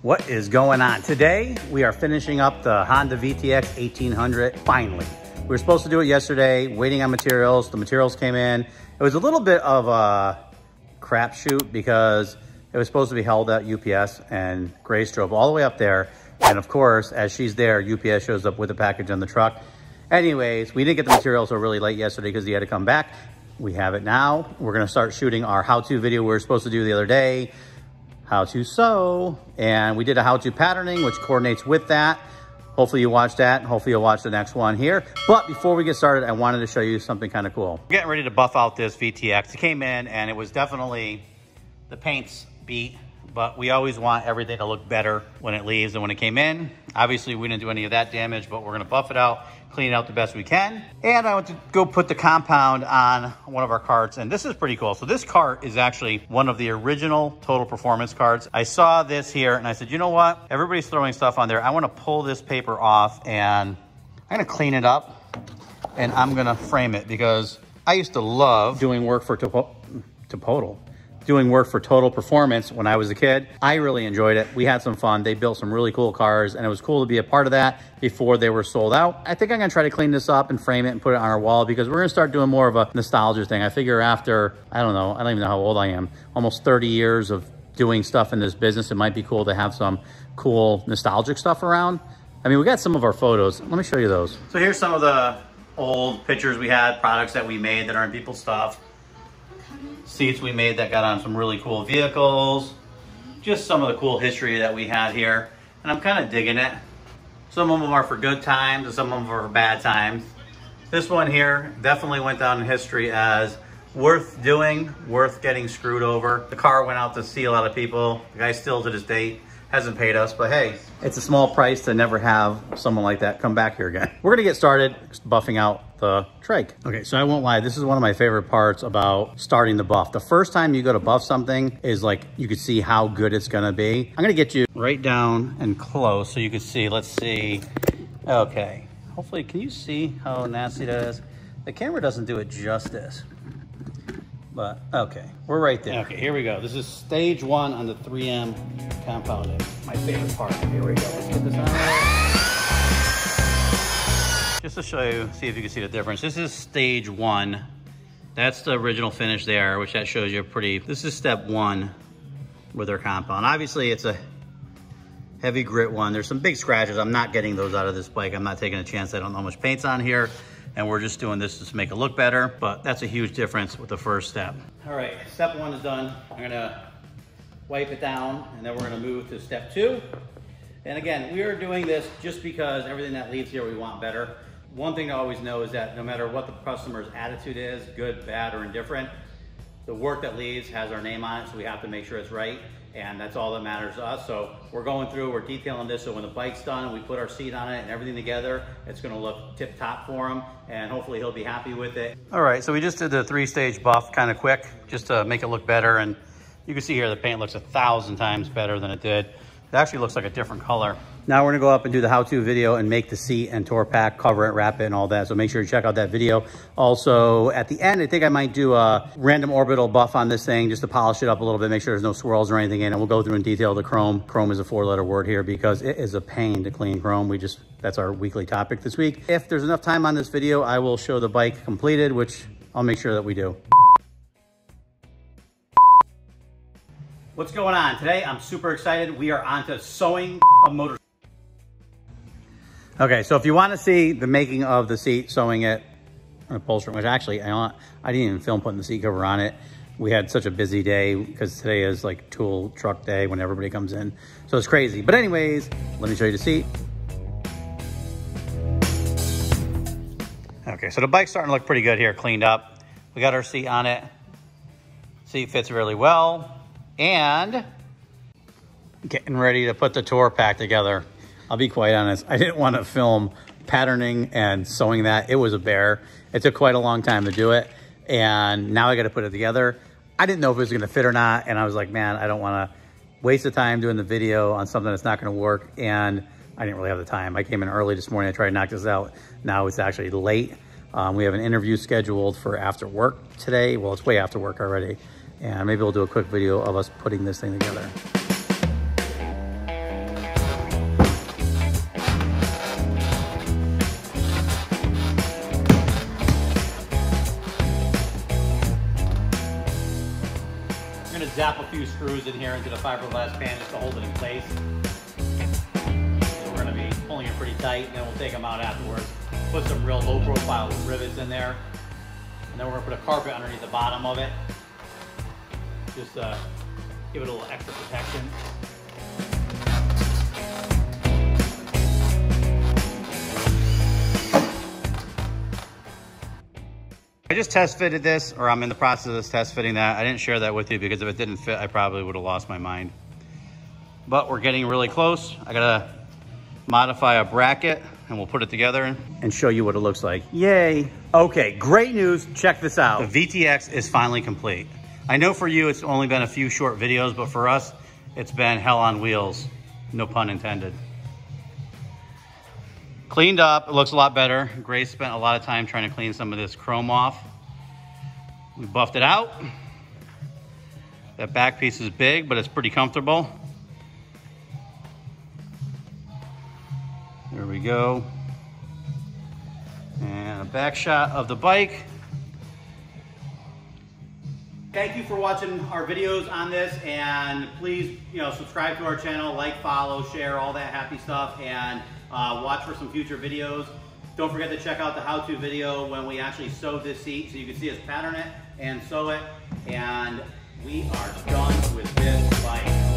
What is going on? Today, we are finishing up the Honda VTX 1800, finally. We were supposed to do it yesterday, waiting on materials. The materials came in. It was a little bit of a crapshoot because it was supposed to be held at UPS, and Grace drove all the way up there. And of course, as she's there, UPS shows up with a package on the truck. Anyways, we didn't get the materials until really late yesterday because he had to come back. We have it now. We're gonna start shooting our how-to video we were supposed to do the other day. How to sew, and we did a how-to patterning, which coordinates with that. Hopefully you watched that, and hopefully you'll watch the next one here. But before we get started, I wanted to show you something kind of cool. We're getting ready to buff out this VTX. It came in, and it was definitely, the paint's beat, but we always want everything to look better when it leaves than when it came in. Obviously, we didn't do any of that damage, but we're gonna buff it out, clean it out the best we can. And I went to go put the compound on one of our carts, and this is pretty cool. So this cart is actually one of the original Total Performance carts. I saw this here and I said, you know what? Everybody's throwing stuff on there. I wanna pull this paper off and I'm gonna clean it up and I'm gonna frame it because I used to love doing work for Total Performance when I was a kid. I really enjoyed it. We had some fun. They built some really cool cars and it was cool to be a part of that before they were sold out. I think I'm gonna try to clean this up and frame it and put it on our wall because we're gonna start doing more of a nostalgia thing. I figure after, I don't even know how old I am, almost 30 years of doing stuff in this business, it might be cool to have some cool nostalgic stuff around. I mean, we got some of our photos. Let me show you those. So here's some of the old pictures we had, products that we made that are in people's stuff. Seats we made that got on some really cool vehicles. Just some of the cool history that we had here. And I'm kind of digging it. Some of them are for good times and some of them are for bad times. This one here definitely went down in history as worth doing, worth getting screwed over. The car went out to see a lot of people. The guy still to this date hasn't paid us, but hey, it's a small price to never have someone like that come back here again. We're gonna get started buffing out the Trike. Okay, so I won't lie, this is one of my favorite parts about starting the buff. The first time you go to buff something is like, you can see how good it's gonna be. I'm gonna get you right down and close so you can see, let's see. Okay, hopefully, can you see how nasty that is? The camera doesn't do it justice. But okay, we're right there. Okay, here we go. This is stage one on the 3M compounding. My favorite part. Here we go. Let's get this on. Just to show you, see if you can see the difference. This is stage one. That's the original finish there, which that shows you pretty. This is step one with our compound. Obviously, it's a heavy grit one. There's some big scratches. I'm not getting those out of this bike. I'm not taking a chance. I don't know how much paint's on here. And we're just doing this to make it look better, but that's a huge difference with the first step. All right, step one is done. I'm gonna wipe it down and then we're gonna move to step two. And again, we are doing this just because everything that leaves here we want better. One thing to always know is that no matter what the customer's attitude is, good, bad, or indifferent, the work that leaves has our name on it, so we have to make sure it's right. And that's all that matters to us. So we're going through, we're detailing this, so when the bike's done and we put our seat on it and everything together, it's gonna look tip top for him, and hopefully he'll be happy with it. All right, so we just did the 3-stage buff kind of quick, just to make it look better. And you can see here the paint looks 1,000 times better than it did. It actually looks like a different color. Now we're gonna go up and do the how-to video and make the seat and tour pack, cover it, wrap it, and all that. So make sure you check out that video. Also, at the end, I think I might do a random orbital buff on this thing just to polish it up a little bit, make sure there's no swirls or anything in it. We'll go through and detail the chrome. Chrome is a 4-letter word here because it is a pain to clean chrome. That's our weekly topic this week. If there's enough time on this video, I will show the bike completed, which I'll make sure that we do. What's going on? Today, I'm super excited. We are on to sewing a motorcycle. Okay, so if you want to see the making of the seat, sewing it, upholstery, which actually, I didn't even film putting the seat cover on it. We had such a busy day because today is like tool truck day when everybody comes in. So it's crazy. But anyways, let me show you the seat. Okay, so the bike's starting to look pretty good here, cleaned up. We got our seat on it. Seat fits really well. And getting ready to put the tour pack together. I'll be quite honest, I didn't want to film patterning and sewing that. It was a bear. It took quite a long time to do it. And now I got to put it together. I didn't know if it was going to fit or not. And I was like, man, I don't want to waste the time doing the video on something that's not going to work. And I didn't really have the time. I came in early this morning. I tried to knock this out. Now it's actually late. We have an interview scheduled for after work today. Well, it's way after work already. And maybe we'll do a quick video of us putting this thing together. screws in here into the fiberglass pan just to hold it in place. So we're gonna be pulling it pretty tight, and then we'll take them out afterwards. Put some real low profile rivets in there. And then we're gonna put a carpet underneath the bottom of it. Just give it a little extra protection. I just test fitted this, or I'm in the process of test fitting that. I didn't share that with you because if it didn't fit, I probably would have lost my mind. But we're getting really close. I gotta modify a bracket and we'll put it together and show you what it looks like. Yay. Okay, great news. Check this out. The VTX is finally complete. I know for you, it's only been a few short videos, but for us, it's been hell on wheels. No pun intended. Cleaned up, it looks a lot better. Grace spent a lot of time trying to clean some of this chrome off. We buffed it out. That back piece is big, but it's pretty comfortable. There we go. And a back shot of the bike. Thank you for watching our videos on this, and please, subscribe to our channel, like, follow, share, all that happy stuff, and watch for some future videos. Don't forget to check out the how-to video when we actually sewed this seat, so you can see us pattern it and sew it, and we are done with this bike.